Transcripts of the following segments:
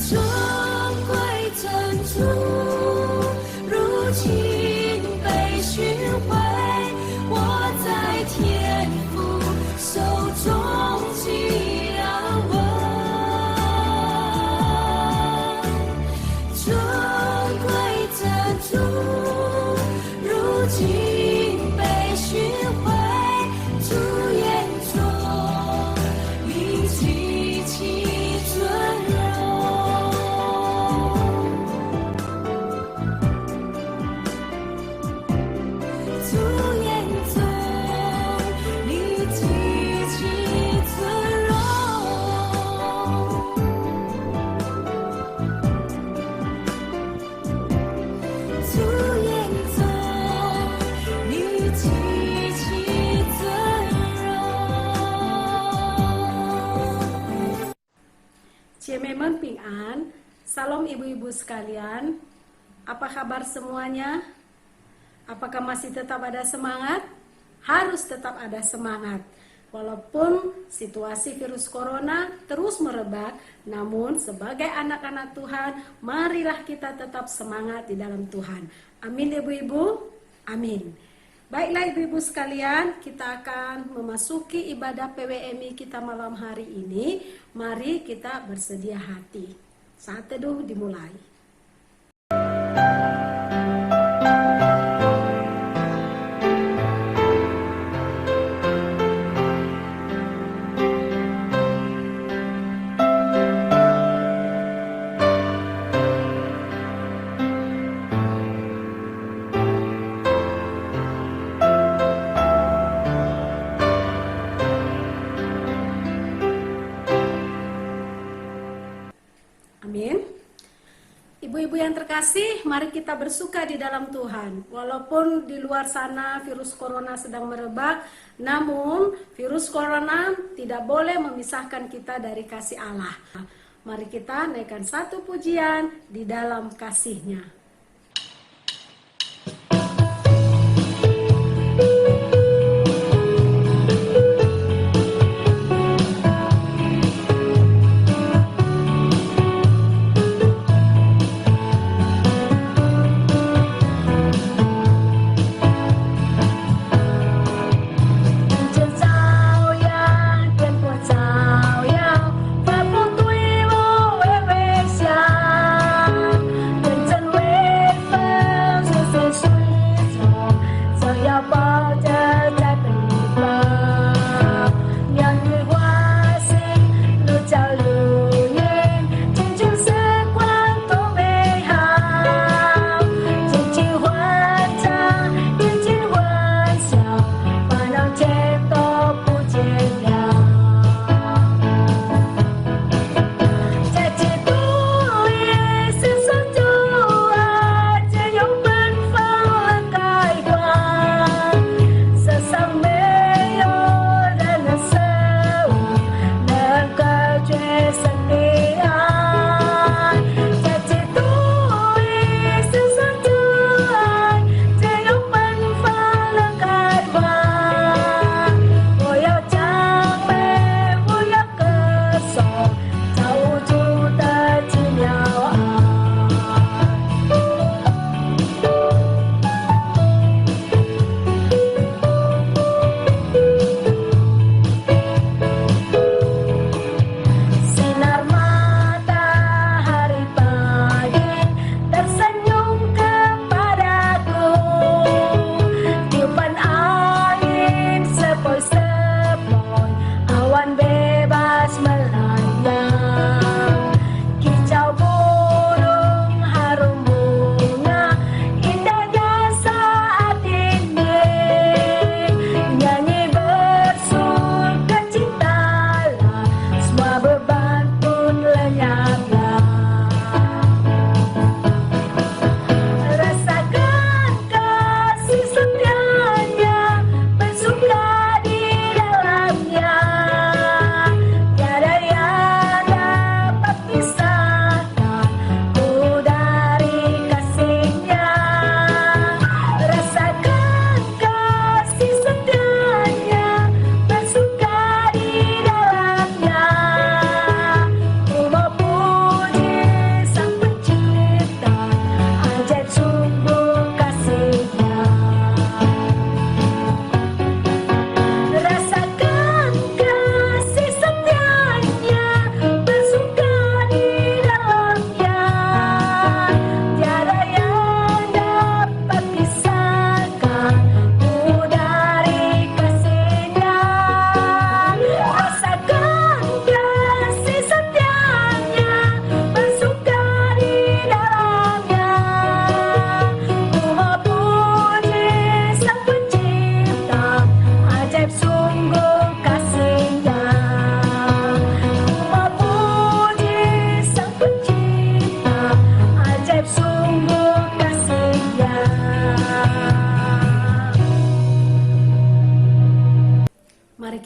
珍贵珍珠，如今被寻回，握在天父手中极安稳。珍贵珍珠，如今被寻回，主眼中你极其尊荣。主眼中你极其尊荣。主眼中你极其尊荣。Ciameman Ping'an, Salam ibu-ibu sekalian. Apa kabar semuanya? Apakah masih tetap ada semangat? Harus tetap ada semangat. Walaupun situasi virus corona terus merebak, namun sebagai anak-anak Tuhan, marilah kita tetap semangat di dalam Tuhan. Amin ibu-ibu? Amin. Baiklah ibu-ibu sekalian, kita akan memasuki ibadah PWMI kita malam hari ini. Mari kita bersedia hati. Saat teduh dimulai. Amin. Ibu-ibu yang terkasih, mari kita bersuka di dalam Tuhan. Walaupun di luar sana virus corona sedang merebak, namun virus corona tidak boleh memisahkan kita dari kasih Allah. Mari kita naikkan satu pujian di dalam kasih-Nya.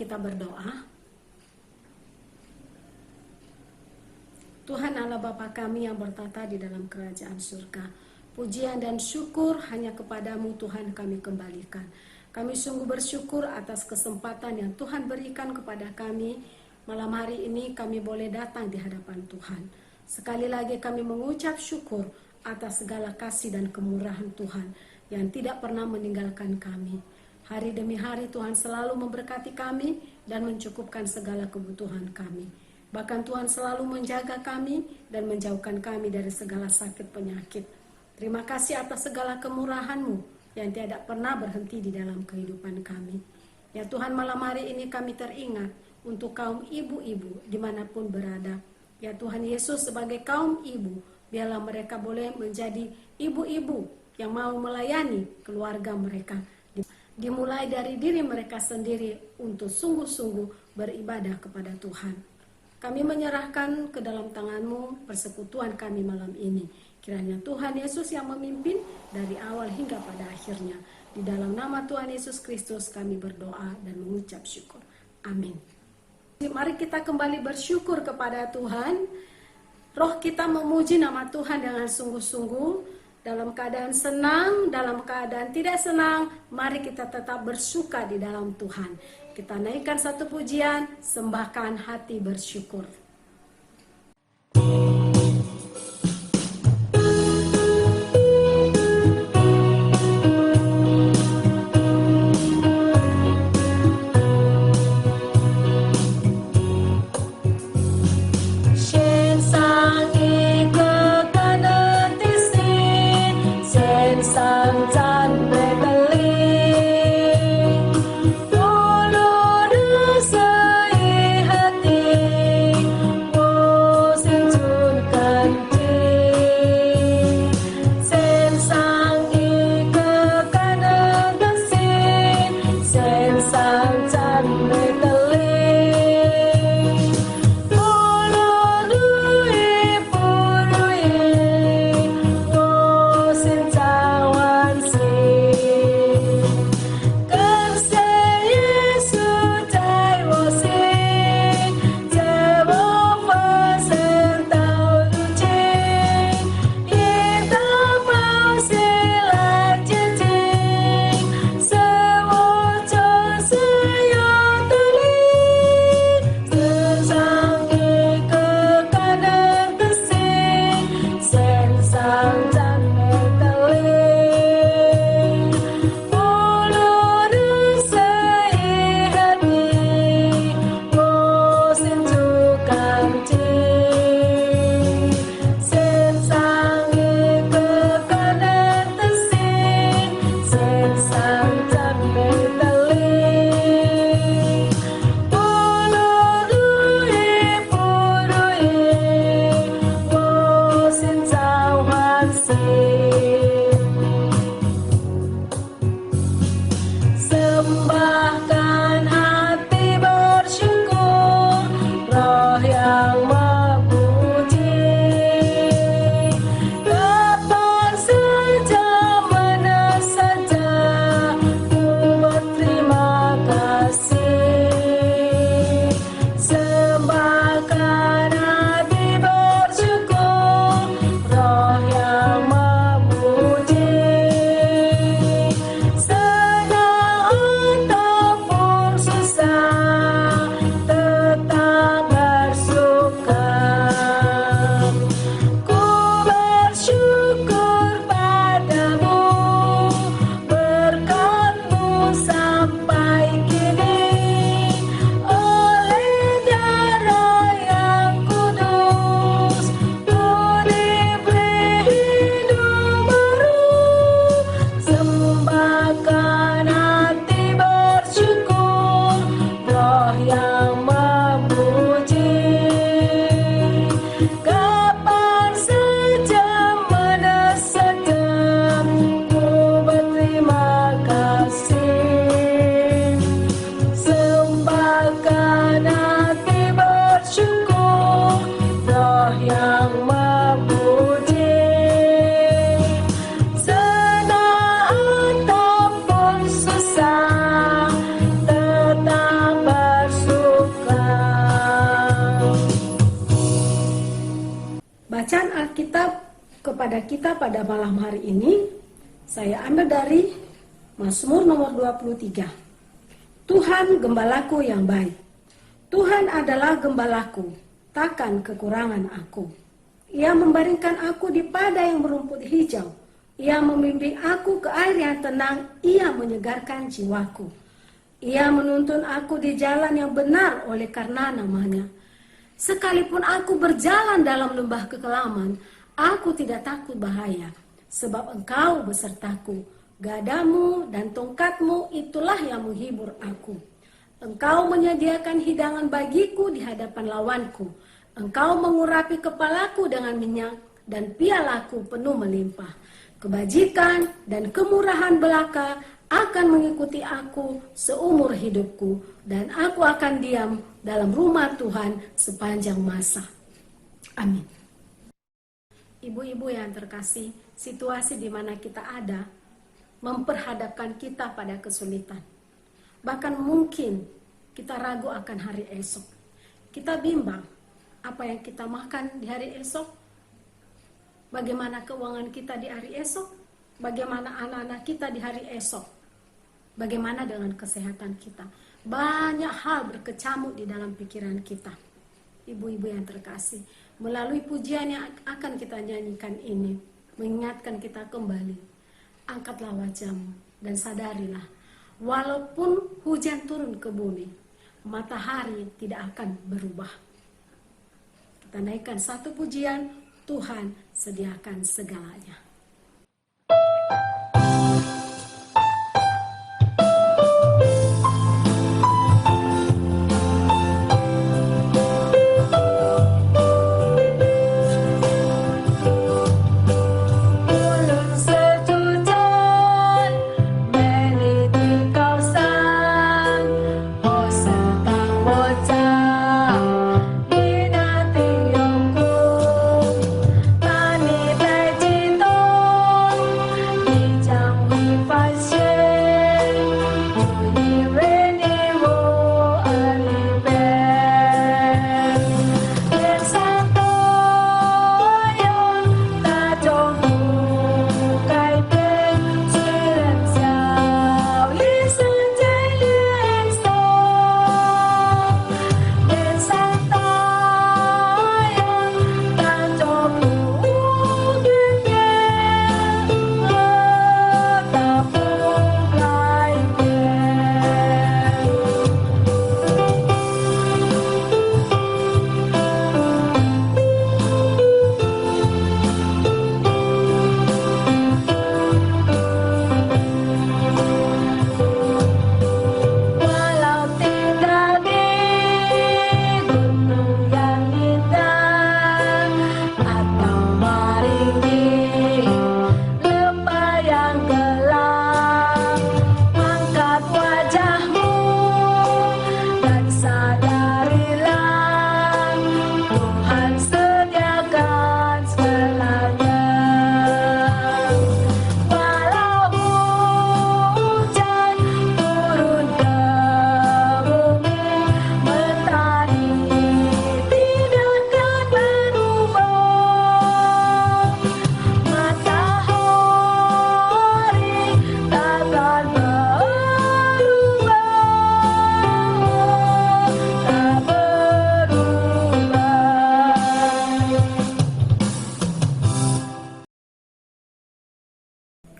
kita berdoa. Tuhan Allah Bapa kami yang bertata di dalam kerajaan surga, pujian dan syukur hanya kepadamu Tuhan kami kembalikan. Kami sungguh bersyukur atas kesempatan yang Tuhan berikan kepada kami. Malam hari ini kami boleh datang di hadapan Tuhan. Sekali lagi kami mengucap syukur atas segala kasih dan kemurahan Tuhan yang tidak pernah meninggalkan kami. Hari demi hari Tuhan selalu memberkati kami dan mencukupkan segala kebutuhan kami. Bahkan Tuhan selalu menjaga kami dan menjauhkan kami dari segala sakit penyakit. Terima kasih atas segala kemurahan-Mu yang tidak pernah berhenti di dalam kehidupan kami. Ya Tuhan, malam hari ini kami teringat untuk kaum ibu-ibu dimanapun berada. Ya Tuhan Yesus, sebagai kaum ibu, biarlah mereka boleh menjadi ibu-ibu yang mau melayani keluarga mereka. Dimulai dari diri mereka sendiri untuk sungguh-sungguh beribadah kepada Tuhan. Kami menyerahkan ke dalam tangan-Mu persekutuan kami malam ini. Kiranya Tuhan Yesus yang memimpin dari awal hingga pada akhirnya. Di dalam nama Tuhan Yesus Kristus kami berdoa dan mengucap syukur. Amin. Mari kita kembali bersyukur kepada Tuhan. Roh kita memuji nama Tuhan dengan sungguh-sungguh. Dalam keadaan senang, dalam keadaan tidak senang, mari kita tetap bersuka di dalam Tuhan. Kita naikkan satu pujian, sembahkan hati bersyukur. Alkitab kepada kita pada malam hari ini, saya ambil dari Mazmur nomor 23. Tuhan gembalaku yang baik. Tuhan adalah gembalaku, takkan kekurangan aku. Ia membaringkan aku di padang yang berumput hijau. Ia membimbing aku ke air yang tenang. Ia menyegarkan jiwaku. Ia menuntun aku di jalan yang benar oleh karena namanya. Sekalipun aku berjalan dalam lembah kekelaman, aku tidak takut bahaya, sebab Engkau besertaku. Gadamu dan tongkatmu itulah yang menghibur aku. Engkau menyediakan hidangan bagiku di hadapan lawanku. Engkau mengurapi kepalaku dengan minyak, dan pialaku penuh melimpah. Kebajikan dan kemurahan belaka akan mengikuti aku seumur hidupku, dan aku akan diam dalam rumah Tuhan sepanjang masa. Amin. Ibu-ibu yang terkasih, situasi di mana kita ada memperhadapkan kita pada kesulitan. Bahkan mungkin kita ragu akan hari esok. Kita bimbang apa yang kita makan di hari esok, bagaimana keuangan kita di hari esok, bagaimana anak-anak kita di hari esok. Bagaimana dengan kesehatan kita? Banyak hal berkecamuk di dalam pikiran kita. Ibu-ibu yang terkasih, melalui pujian yang akan kita nyanyikan ini, mengingatkan kita kembali. Angkatlah wajahmu dan sadarilah, walaupun hujan turun ke bumi, matahari tidak akan berubah. Kita naikkan satu pujian, Tuhan sediakan segalanya.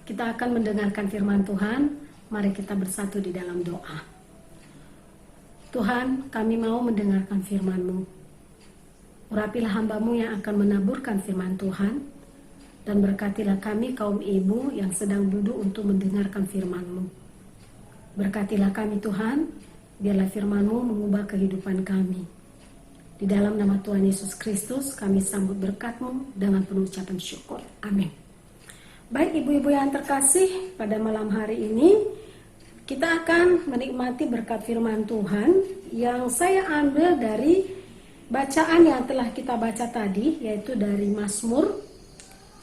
Kita akan mendengarkan firman Tuhan. Mari kita bersatu di dalam doa. Tuhan, kami mau mendengarkan firman-Mu. Urapilah hamba-Mu yang akan menaburkan firman Tuhan, dan berkatilah kami kaum ibu yang sedang duduk untuk mendengarkan firman-Mu. Berkatilah kami Tuhan, biarlah firman-Mu mengubah kehidupan kami. Di dalam nama Tuhan Yesus Kristus, kami sambut berkat-Mu dengan penuh ucapan syukur. Amin. Baik ibu-ibu yang terkasih, pada malam hari ini kita akan menikmati berkat firman Tuhan yang saya ambil dari bacaan yang telah kita baca tadi, yaitu dari Mazmur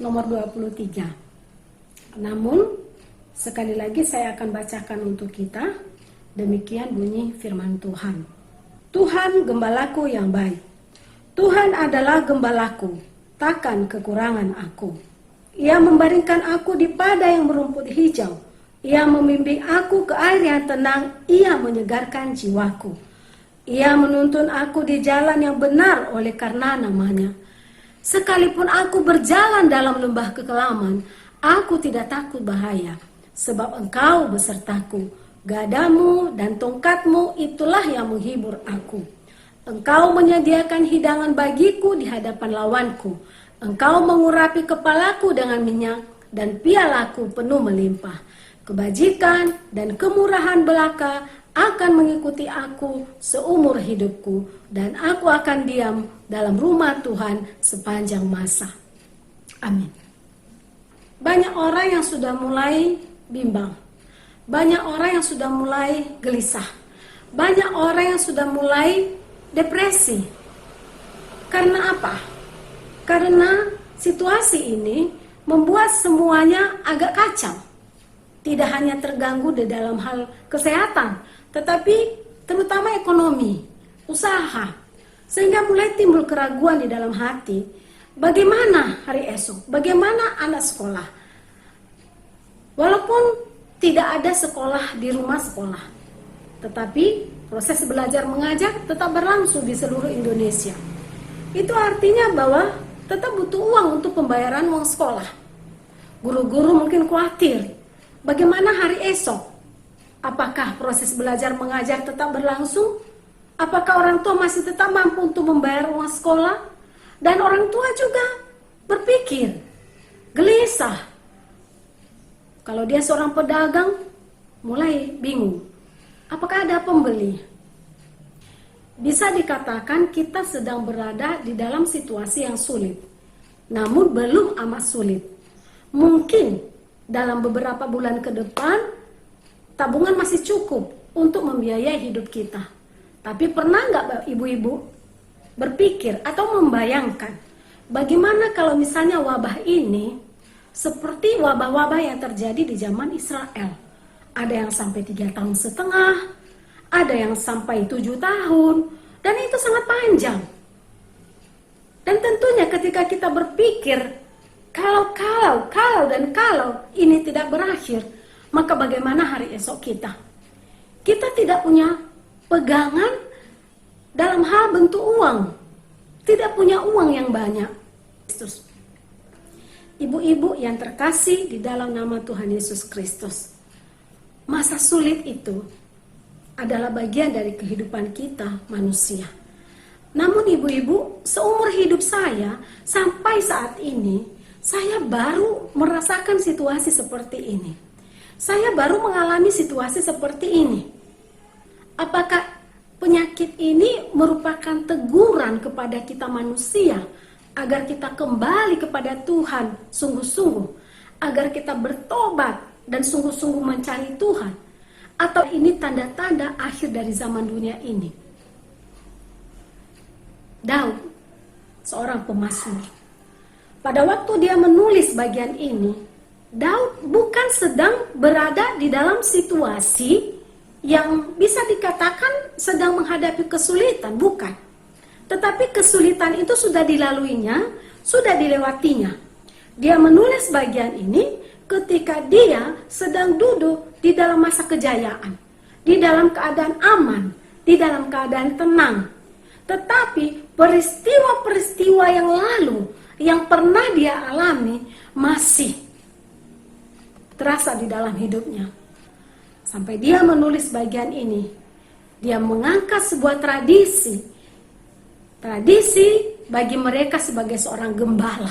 nomor 23. Namun sekali lagi saya akan bacakan untuk kita. Demikian bunyi firman Tuhan. Tuhan gembalaku yang baik. Tuhan adalah gembalaku, takkan kekurangan aku. Ia membaringkan aku di padang yang berumput hijau. Ia membimbing aku ke air yang tenang. Ia menyegarkan jiwaku. Ia menuntun aku di jalan yang benar oleh karena namanya. Sekalipun aku berjalan dalam lembah kekelaman, aku tidak takut bahaya, sebab Engkau besertaku. Gadamu dan tongkatmu itulah yang menghibur aku. Engkau menyediakan hidangan bagiku di hadapan lawanku. Engkau mengurapi kepalaku dengan minyak, dan pialaku penuh melimpah. Kebajikan dan kemurahan belaka akan mengikuti aku seumur hidupku, dan aku akan diam dalam rumah Tuhan sepanjang masa. Amin. Banyak orang yang sudah mulai bimbang. Banyak orang yang sudah mulai gelisah. Banyak orang yang sudah mulai depresi. Karena apa? Karena situasi ini membuat semuanya agak kacau. Tidak hanya terganggu di dalam hal kesehatan, tetapi terutama ekonomi, usaha. Sehingga mulai timbul keraguan di dalam hati. Bagaimana hari esok? Bagaimana anak sekolah? Walaupun tidak ada sekolah di rumah sekolah, tetapi proses belajar mengajar tetap berlangsung di seluruh Indonesia. Itu artinya bahwa tetap butuh uang untuk pembayaran uang sekolah. Guru-guru mungkin khawatir, bagaimana hari esok? Apakah proses belajar mengajar tetap berlangsung? Apakah orang tua masih tetap mampu untuk membayar uang sekolah? Dan orang tua juga berpikir, gelisah. Kalau dia seorang pedagang, mulai bingung. Apakah ada pembeli? Bisa dikatakan kita sedang berada di dalam situasi yang sulit. Namun belum amat sulit. Mungkin dalam beberapa bulan ke depan, tabungan masih cukup untuk membiayai hidup kita. Tapi pernah nggak ibu-ibu berpikir atau membayangkan bagaimana kalau misalnya wabah ini seperti wabah-wabah yang terjadi di zaman Israel? Ada yang sampai 3,5 tahun, ada yang sampai 7 tahun, dan itu sangat panjang. Dan tentunya ketika kita berpikir kalau ini tidak berakhir, maka bagaimana hari esok kita? Kita tidak punya pegangan dalam hal bentuk uang, tidak punya uang yang banyak. Ibu-ibu yang terkasih di dalam nama Tuhan Yesus Kristus, masa sulit itu adalah bagian dari kehidupan kita manusia. Namun ibu-ibu, seumur hidup saya sampai saat ini, saya baru merasakan situasi seperti ini. Saya baru mengalami situasi seperti ini. Apakah penyakit ini merupakan teguran kepada kita manusia agar kita kembali kepada Tuhan sungguh-sungguh, agar kita bertobat dan sungguh-sungguh mencari Tuhan? Atau ini tanda-tanda akhir dari zaman dunia ini? Daud, seorang pemazmur, pada waktu dia menulis bagian ini, Daud bukan sedang berada di dalam situasi yang bisa dikatakan sedang menghadapi kesulitan, bukan. Tetapi kesulitan itu sudah dilaluinya, sudah dilewatinya. Dia menulis bagian ini ketika dia sedang duduk di dalam masa kejayaan, di dalam keadaan aman, di dalam keadaan tenang. Tetapi peristiwa-peristiwa yang lalu yang pernah dia alami masih terasa di dalam hidupnya. Sampai dia menulis bagian ini, dia mengangkat sebuah tradisi bagi mereka sebagai seorang gembala.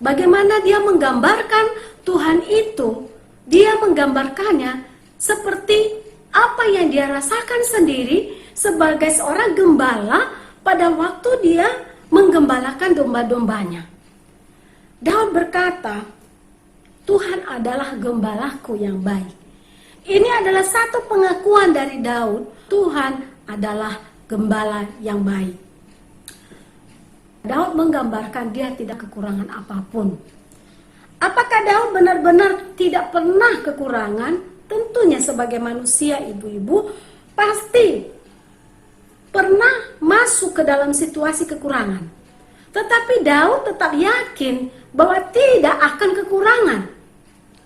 Bagaimana dia menggambarkan Tuhan itu, dia menggambarkannya seperti apa yang dia rasakan sendiri sebagai seorang gembala pada waktu dia menggembalakan domba-dombanya. Daud berkata, Tuhan adalah gembalaku yang baik. Ini adalah satu pengakuan dari Daud, Tuhan adalah gembala yang baik. Daud menggambarkan dia tidak kekurangan apapun. Apakah Daud benar-benar tidak pernah kekurangan? Tentunya sebagai manusia, ibu-ibu pasti pernah masuk ke dalam situasi kekurangan. Tetapi Daud tetap yakin bahwa tidak akan kekurangan.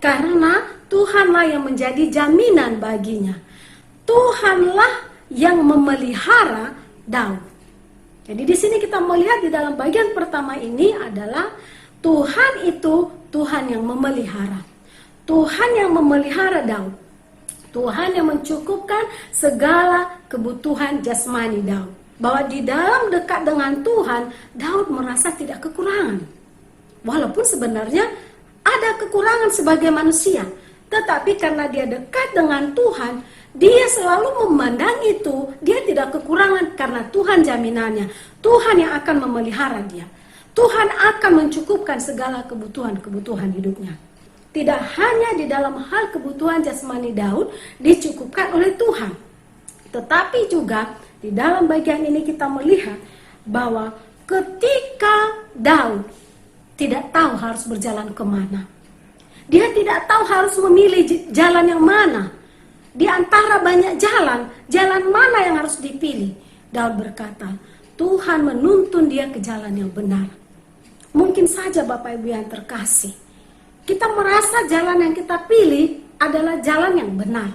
Karena Tuhanlah yang menjadi jaminan baginya. Tuhanlah yang memelihara Daud. Jadi di sini kita melihat di dalam bagian pertama ini adalah Tuhan itu Tuhan yang memelihara. Tuhan yang memelihara Daud. Tuhan yang mencukupkan segala kebutuhan jasmani Daud. Bahwa di dalam dekat dengan Tuhan, Daud merasa tidak kekurangan. Walaupun sebenarnya ada kekurangan sebagai manusia. Tetapi karena dia dekat dengan Tuhan, dia selalu memandang itu, dia tidak kekurangan karena Tuhan jaminannya. Tuhan yang akan memelihara dia. Tuhan akan mencukupkan segala kebutuhan-kebutuhan hidupnya. Tidak hanya di dalam hal kebutuhan jasmani Daud dicukupkan oleh Tuhan. Tetapi juga di dalam bagian ini kita melihat bahwa ketika Daud tidak tahu harus berjalan kemana. Dia tidak tahu harus memilih jalan yang mana. Di antara banyak jalan, jalan mana yang harus dipilih? Daud berkata, Tuhan menuntun dia ke jalan yang benar. Mungkin saja Bapak Ibu yang terkasih, kita merasa jalan yang kita pilih adalah jalan yang benar.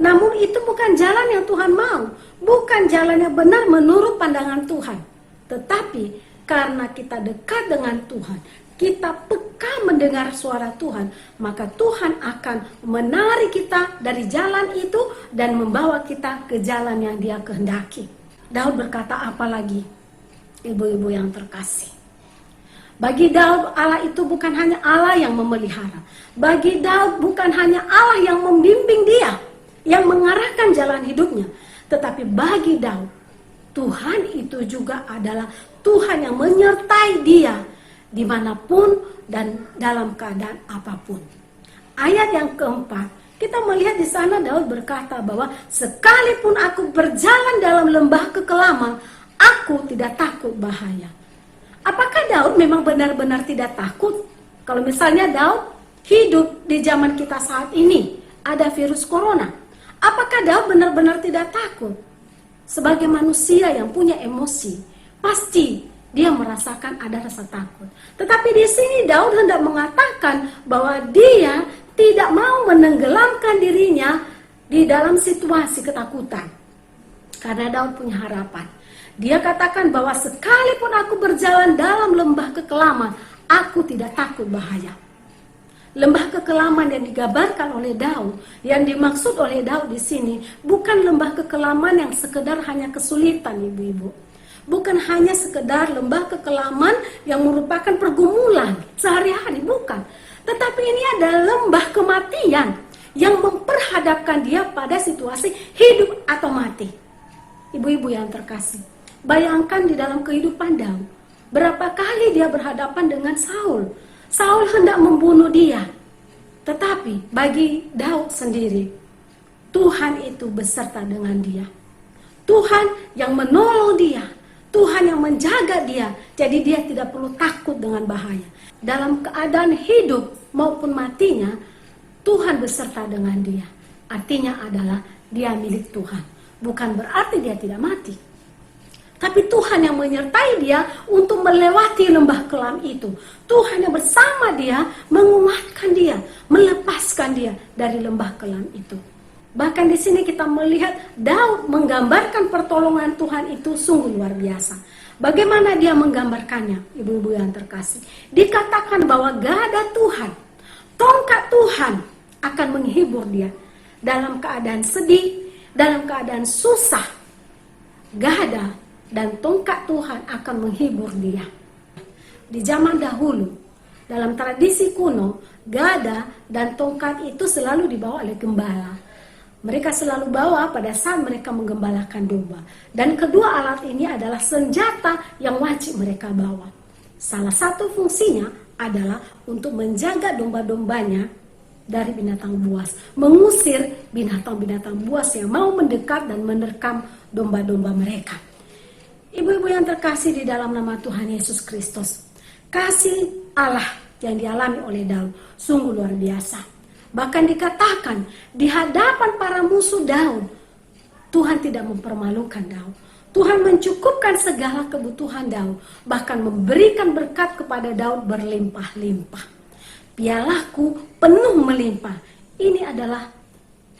Namun itu bukan jalan yang Tuhan mau. Bukan jalan yang benar menurut pandangan Tuhan. Tetapi karena kita dekat dengan Tuhan, kita peka mendengar suara Tuhan, maka Tuhan akan menarik kita dari jalan itu dan membawa kita ke jalan yang Dia kehendaki. Daud berkata apa lagi? Ibu-ibu yang terkasih, bagi Daud Allah itu bukan hanya Allah yang memelihara. Bagi Daud bukan hanya Allah yang membimbing dia, yang mengarahkan jalan hidupnya. Tetapi bagi Daud, Tuhan itu juga adalah Tuhan yang menyertai dia dimanapun dan dalam keadaan apapun. Ayat yang keempat, kita melihat di sana Daud berkata bahwa sekalipun aku berjalan dalam lembah kekelaman, aku tidak takut bahaya. Apakah Daud memang benar-benar tidak takut? Kalau misalnya Daud hidup di zaman kita saat ini, ada virus corona. Apakah Daud benar-benar tidak takut? Sebagai manusia yang punya emosi, pasti dia merasakan ada rasa takut. Tetapi di sini Daud hendak mengatakan bahwa dia tidak mau menenggelamkan dirinya di dalam situasi ketakutan. Karena Daud punya harapan. Dia katakan bahwa sekalipun aku berjalan dalam lembah kekelaman, aku tidak takut bahaya. Lembah kekelaman yang digambarkan oleh Daud, yang dimaksud oleh Daud di sini, bukan lembah kekelaman yang sekedar hanya kesulitan, ibu-ibu. Bukan hanya sekedar lembah kekelaman yang merupakan pergumulan sehari-hari, bukan. Tetapi ini adalah lembah kematian yang memperhadapkan dia pada situasi hidup atau mati. Ibu-ibu yang terkasih, bayangkan di dalam kehidupan Daud, berapa kali dia berhadapan dengan Saul. Saul hendak membunuh dia. Tetapi bagi Daud sendiri, Tuhan itu beserta dengan dia. Tuhan yang menolong dia. Tuhan yang menjaga dia. Jadi dia tidak perlu takut dengan bahaya. Dalam keadaan hidup maupun matinya, Tuhan beserta dengan dia. Artinya adalah dia milik Tuhan. Bukan berarti dia tidak mati. Tapi Tuhan yang menyertai dia untuk melewati lembah kelam itu. Tuhan yang bersama dia, menguatkan dia, melepaskan dia dari lembah kelam itu. Bahkan di sini kita melihat Daud menggambarkan pertolongan Tuhan itu sungguh luar biasa. Bagaimana dia menggambarkannya, ibu-ibu yang terkasih? Dikatakan bahwa gada Tuhan, tongkat Tuhan akan menghibur dia. Dalam keadaan sedih, dalam keadaan susah, gada dan tongkat Tuhan akan menghibur dia. Di zaman dahulu, dalam tradisi kuno, gada dan tongkat itu selalu dibawa oleh gembala. Mereka selalu bawa pada saat mereka menggembalakan domba. Dan kedua alat ini adalah senjata yang wajib mereka bawa. Salah satu fungsinya adalah untuk menjaga domba-dombanya dari binatang buas. Mengusir binatang-binatang buas yang mau mendekat dan menerkam domba-domba mereka. Ibu-ibu yang terkasih di dalam nama Tuhan Yesus Kristus, kasih Allah yang dialami oleh Daud sungguh luar biasa. Bahkan dikatakan di hadapan para musuh Daud, Tuhan tidak mempermalukan Daud. Tuhan mencukupkan segala kebutuhan Daud, bahkan memberikan berkat kepada Daud berlimpah-limpah. Pialaku penuh melimpah. Ini adalah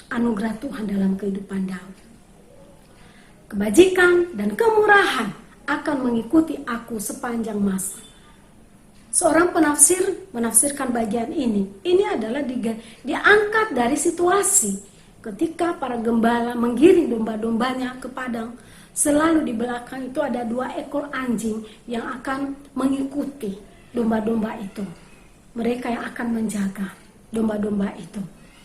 anugerah Tuhan dalam kehidupan Daud. Kebajikan dan kemurahan akan mengikuti aku sepanjang masa. Seorang penafsir menafsirkan bagian ini. Ini adalah diangkat dari situasi ketika para gembala menggiring domba-dombanya ke padang. Selalu di belakang itu ada 2 ekor anjing yang akan mengikuti domba-domba itu. Mereka yang akan menjaga domba-domba itu.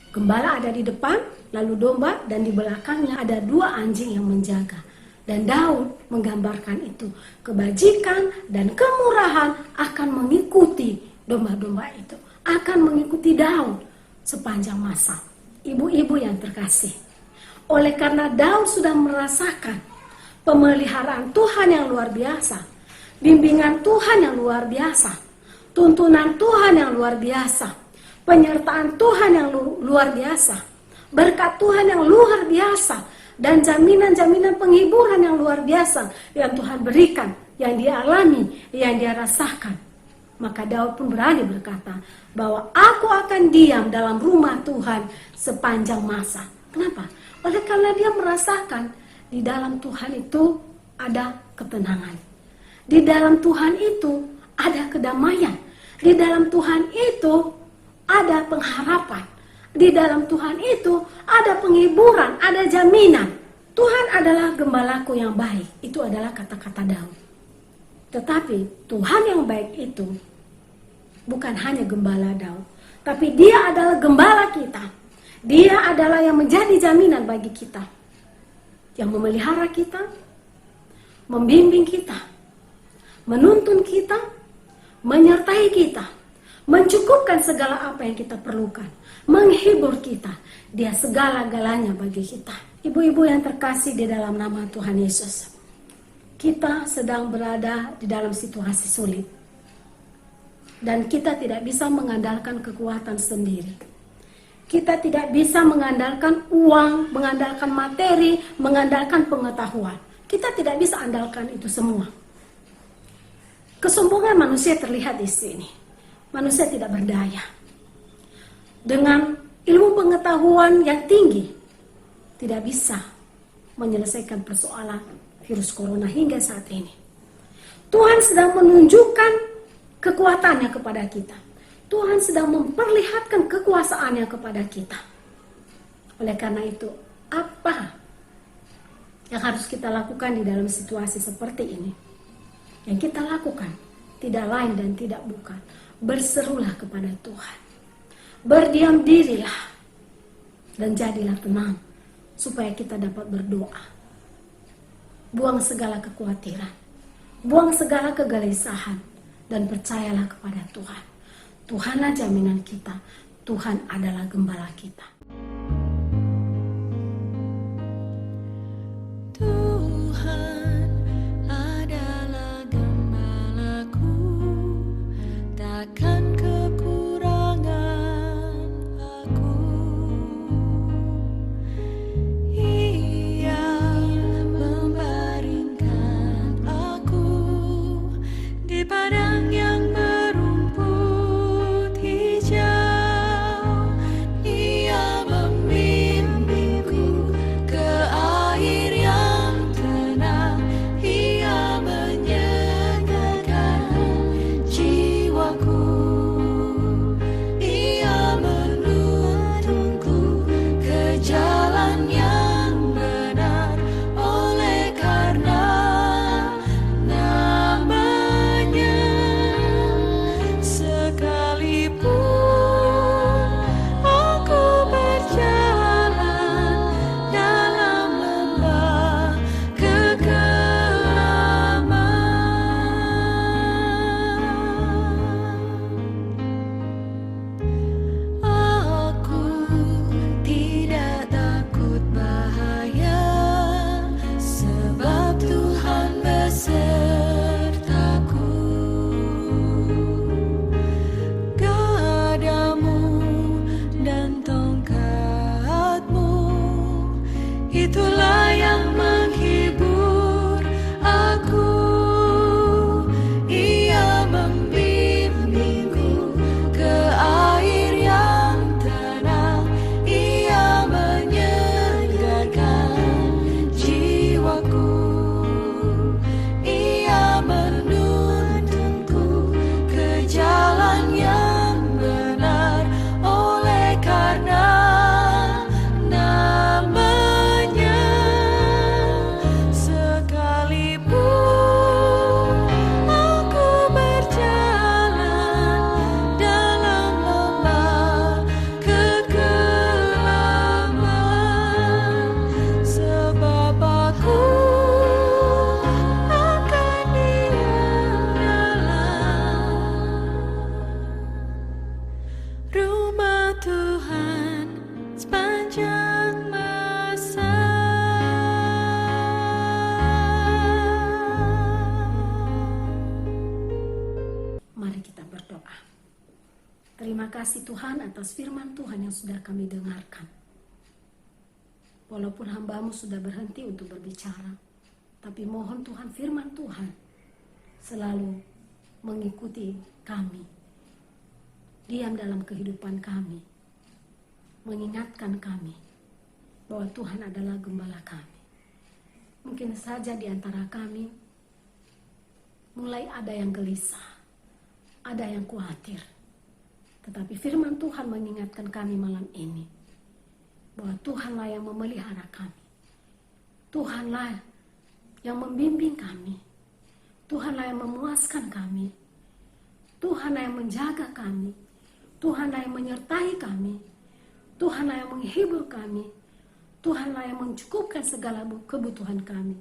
Gembala ada di depan, lalu domba, dan di belakangnya ada 2 anjing yang menjaga. Dan Daud menggambarkan itu. Kebajikan dan kemurahan akan mengikuti domba-domba itu. Akan mengikuti Daud sepanjang masa. Ibu-ibu yang terkasih. Oleh karena Daud sudah merasakan pemeliharaan Tuhan yang luar biasa. Bimbingan Tuhan yang luar biasa. Tuntunan Tuhan yang luar biasa. Penyertaan Tuhan yang luar biasa, berkat Tuhan yang luar biasa, dan jaminan-jaminan penghiburan yang luar biasa yang Tuhan berikan, yang dia alami, yang dia rasakan. Maka Daud pun berani berkata bahwa aku akan diam dalam rumah Tuhan sepanjang masa. Kenapa? Oleh karena dia merasakan di dalam Tuhan itu ada ketenangan. Di dalam Tuhan itu ada kedamaian. Di dalam Tuhan itu ada pengharapan. Di dalam Tuhan itu ada penghiburan, ada jaminan. Tuhan adalah gembalaku yang baik. Itu adalah kata-kata Daud. Tetapi Tuhan yang baik itu bukan hanya gembala Daud, tapi dia adalah gembala kita. Dia adalah yang menjadi jaminan bagi kita, yang memelihara kita, membimbing kita, menuntun kita, menyertai kita, mencukupkan segala apa yang kita perlukan, menghibur kita. Dia segala-galanya bagi kita. Ibu-ibu yang terkasih di dalam nama Tuhan Yesus, kita sedang berada di dalam situasi sulit. Dan kita tidak bisa mengandalkan kekuatan sendiri. Kita tidak bisa mengandalkan uang, mengandalkan materi, mengandalkan pengetahuan. Kita tidak bisa andalkan itu semua. Kesombongan manusia terlihat di sini. Manusia tidak berdaya. Dengan ilmu pengetahuan yang tinggi, tidak bisa menyelesaikan persoalan virus corona hingga saat ini. Tuhan sedang menunjukkan kekuatannya kepada kita. Tuhan sedang memperlihatkan kekuasaannya kepada kita. Oleh karena itu, apa yang harus kita lakukan di dalam situasi seperti ini? Yang kita lakukan tidak lain dan tidak bukan berserulah kepada Tuhan. Berdiam dirilah dan jadilah tenang supaya kita dapat berdoa. Buang segala kekhawatiran, buang segala kegelisahan, dan percayalah kepada Tuhan. Tuhanlah jaminan kita. Tuhan adalah gembala kita. Tuhan adalah gembalaku, takkan kekurangan aku. Ia membaringkan aku di padang yang berumput hijau. Ia membimbingku ke air yang tenang. Ia menyegarkan jiwaku. Ia menuntunku ke jalan yang benar. Oleh karena namanya, sekalipun aku berjalan dalam lembah kekelaman, aku tidak takut bahaya, sebab Tuhan besertaku. Gadamu dan tongkatmu, itulah yang menghibur kasih Tuhan atas firman Tuhan yang sudah kami dengarkan. Walaupun hamba-Mu sudah berhenti untuk berbicara, tapi mohon Tuhan firman Tuhan selalu mengikuti kami, diam dalam kehidupan kami, mengingatkan kami bahwa Tuhan adalah gembala kami. Mungkin saja di antara kami mulai ada yang gelisah, ada yang khawatir, tetapi firman Tuhan mengingatkan kami malam ini bahwa Tuhanlah yang memelihara kami, Tuhanlah yang membimbing kami, Tuhanlah yang memuaskan kami, Tuhanlah yang menjaga kami, Tuhanlah yang menyertai kami, Tuhanlah yang menghibur kami, Tuhanlah yang mencukupkan segala kebutuhan kami,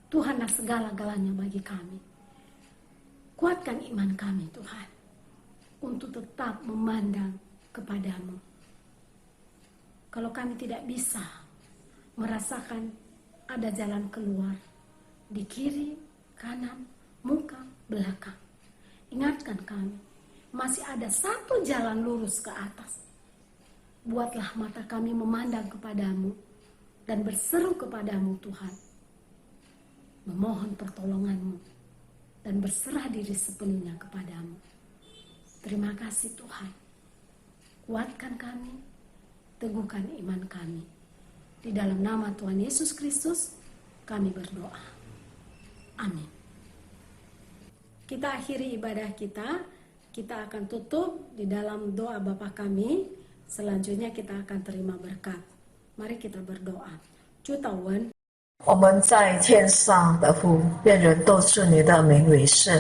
Tuhanlah segala-galanya bagi kami. Kuatkan iman kami Tuhan, untuk tetap memandang kepadamu. Kalau kami tidak bisa merasakan ada jalan keluar di kiri, kanan, muka, belakang, ingatkan kami, masih ada satu jalan lurus ke atas. Buatlah mata kami memandang kepadamu dan berseru kepadamu Tuhan, memohon pertolonganmu dan berserah diri sepenuhnya kepadamu. Terima kasih Tuhan, kuatkan kami, teguhkan iman kami. Di dalam nama Tuhan Yesus Kristus kami berdoa. Amin. Kita akhiri ibadah kita. Kita akan tutup di dalam doa Bapa kami. Selanjutnya kita akan terima berkat. Mari kita berdoa. 主祷文。我们在天上的父，愿人都是你的名为圣。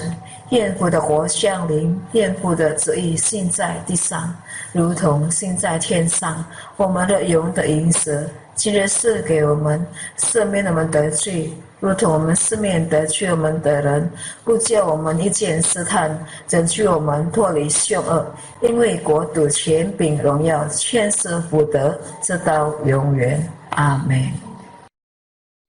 愿父的国降临，愿父的旨意行在地上，如同行在天上。我们的永的饮食，今日赐给我们，赦免我们的罪，如同我们赦免得罪我们的人，不叫我们遇见试探，拯救我们脱离凶恶。因为国度、权柄、荣耀，全是福德，直到永远。阿门。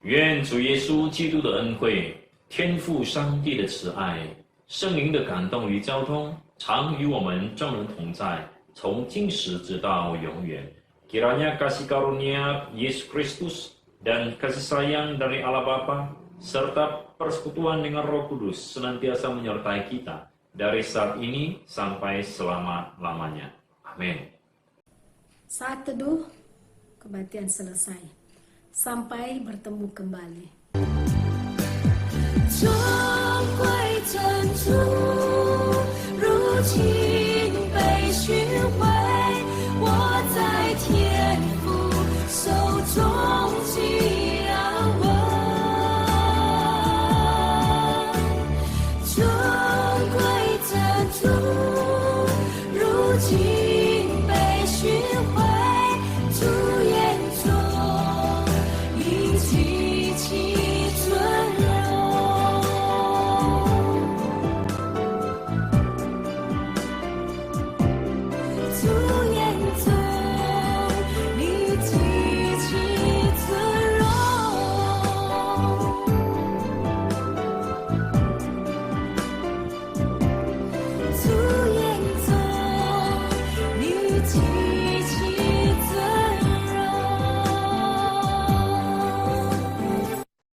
愿主耶稣基督的恩惠、天父上帝的慈爱、圣灵的感动与交通，常与我们众人同在，从今时直到永远。Kiranya kasih karunia Yesus Kristus dan kasih sayang dari Allah Bapa serta persekutuan dengan Roh Kudus senantiasa menyertai kita dari saat ini sampai selama-lamanya. Amin. Saat teduh kebaktian selesai. Sampai bertemu kembali. 终归珍珠。